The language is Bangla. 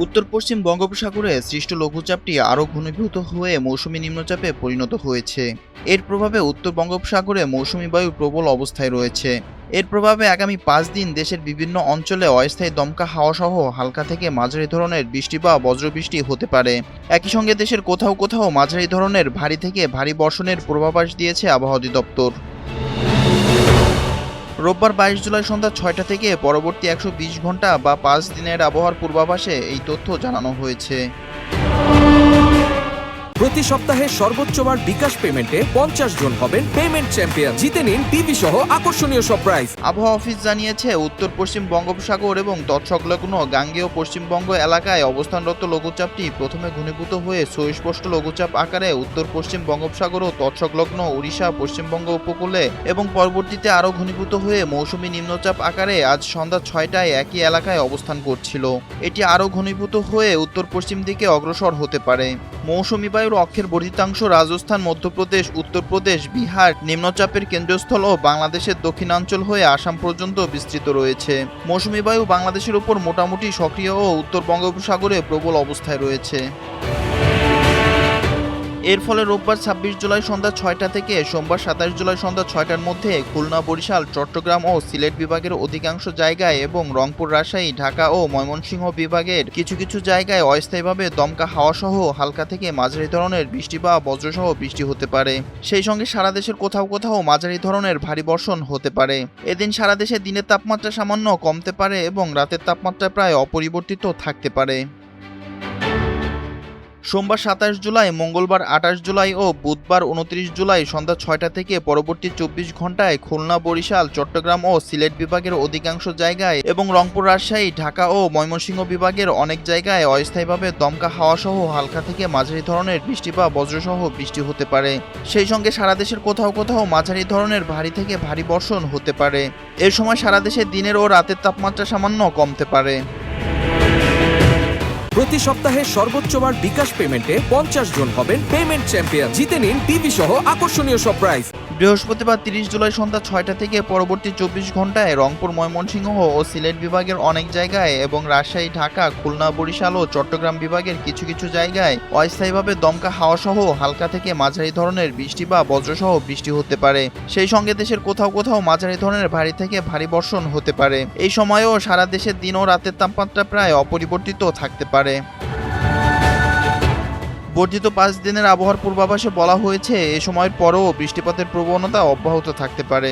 উত্তর পশ্চিম বঙ্গোপসাগরে সৃষ্ট লঘুচাপটি আরও ঘনীভূত হয়ে মৌসুমী নিম্নচাপে পরিণত হয়েছে। এর প্রভাবে উত্তর বঙ্গোপসাগরে মৌসুমী বায়ু প্রবল অবস্থায় রয়েছে। এর প্রভাবে আগামী 5 দিন দেশের বিভিন্ন অঞ্চলে অস্থায়ী দমকা হাওয়া সহ হালকা থেকে মাঝারি ধরনের বৃষ্টি বা বজ্রবৃষ্টি হতে পারে। একই সঙ্গে দেশের কোথাও কোথাও মাঝারি ধরনের ভারী থেকে ভারী বর্ষণের পূর্বাভাস দিয়েছে আবহাওয়া অধিদপ্তর। রোববার 22 জুলাই সন্ধ্যা 6টা থেকে পরবর্তী 120 ঘন্টা বা 5 দিনের আবহাওয়ার পূর্বাভাসে এই তথ্য জানানো হয়েছে। প্রতি সপ্তাহে সর্বোচ্চবার বিকাশ পেমেন্টে 50 জন হবেন পেমেন্ট চ্যাম্পিয়ন। জিতে নিন টিভি সহ আকর্ষণীয় সব প্রাইজ। আবহাওয়া অফিস জানিয়েছে, উত্তর পশ্চিম বঙ্গোপসাগর এবং তৎসংলগ্ন গাঙ্গেয় পশ্চিমবঙ্গ এলাকায় অবস্থানরত লঘুচাপটি প্রথমে ঘনীভূত হয়ে সুস্পষ্ট লঘুচাপ আকারে উত্তর পশ্চিম বঙ্গোপসাগর ও তৎসংলগ্ন ওড়িশা পশ্চিমবঙ্গ উপকূলে এবং পরবর্তীতে আরও ঘনীভূত হয়ে মৌসুমী নিম্নচাপ আকারে আজ সন্ধ্যা 6টায় একই এলাকায় অবস্থান করছিল। এটি আরও ঘনীভূত হয়ে উত্তর পশ্চিম দিকে অগ্রসর হতে পারে। মৌসুমী বায়ুর অক্ষের বর্ধিতাংশ রাজস্থান, মধ্যপ্রদেশ, উত্তরপ্রদেশ, বিহার, নিম্নচাপের কেন্দ্রস্থল ও বাংলাদেশের দক্ষিণাঞ্চল হয়ে আসাম পর্যন্ত বিস্তৃত রয়েছে। মৌসুমী বায়ু বাংলাদেশের উপর মোটামুটি সক্রিয় ও উত্তর বঙ্গোপসাগরে প্রবল অবস্থায় রয়েছে। এর ফলে রোববার 26 জুলাই সন্ধ্যা 6টা থেকে সোমবার 27 জুলাই সন্ধ্যা 6টার মধ্যে খুলনা, বরিশাল, চট্টগ্রাম ও সিলেট বিভাগের অধিকাংশ জায়গায় এবং রংপুর, রাজশাহী, ঢাকা ও ময়মনসিংহ বিভাগের কিছু কিছু জায়গায় অস্থায়ীভাবে দমকা হাওয়া সহ হালকা থেকে মাঝারি ধরনের বৃষ্টি বা বজ্রসহ বৃষ্টি হতে পারে। সেই সঙ্গে সারা দেশের কোথাও কোথাও মাঝারি ধরনের ভারী বর্ষণ হতে পারে। এদিন সারা দেশে দিনের তাপমাত্রা সামান্য কমতে পারে এবং রাতের তাপমাত্রা প্রায় অপরিবর্তিত থাকতে পারে। সোমবার 27 জুলাই, মঙ্গলবার 28 জুলাই ও বুধবার 29 জুলাই সন্ধ্যা 6টা থেকে পরবর্তী 24 ঘন্টায় খুলনা, বরিশাল, চট্টগ্রাম ও সিলেট বিভাগের অধিকাংশ জায়গায় এবং রংপুর, রাজশাহী, ঢাকা ও ময়মনসিংহ বিভাগের অনেক জায়গায় অস্থায়ীভাবে দমকা হাওয়া সহ হালকা থেকে মাঝারি ধরনের বৃষ্টি বা বজ্রসহ বৃষ্টি হতে পারে। সেই সঙ্গে সারা দেশের কোথাও কোথাও মাঝারি ধরনের ভারী থেকে ভারী বর্ষণ হতে পারে। এর সময় সারা দেশে দিনের ও রাতের তাপমাত্রা সামান্য কমতে পারে। প্রতি সপ্তাহে সর্বোচ্চবার বিকাশ পেমেন্টে 50 জন হবেন পেমেন্ট চ্যাম্পিয়ন। জিতে নিন টিভি সহ আকর্ষণীয় সব প্রাইজ। বৃহস্পতিবার 30 জুলাই সন্ধ্যা 6টা থেকে পরবর্তী 24 ঘন্টায় রংপুর, ময়মনসিংহ ও সিলেট বিভাগের অনেক জায়গায় এবং রাজশাহী, ঢাকা, খুলনা, বরিশাল ও চট্টগ্রাম বিভাগের কিছু কিছু জায়গায় অস্থায়ীভাবে দমকা হাওয়া সহ হালকা থেকে মাঝারি ধরনের বৃষ্টি বা বজ্রসহ বৃষ্টি হতে পারে। সেই সঙ্গে দেশের কোথাও কোথাও মাঝারি ধরনের ভারী থেকে ভারী বর্ষণ হতে পারে। এই সময়েও সারা দেশের দিন ও রাতের তাপমাত্রা প্রায় অপরিবর্তিত থাকতে পারে। বর্ধিত 5 দিনের আবহাওয়ার পূর্বাভাসে বলা হয়েছে, এ সময়ের পরও বৃষ্টিপাতের প্রবণতা অব্যাহত থাকতে পারে।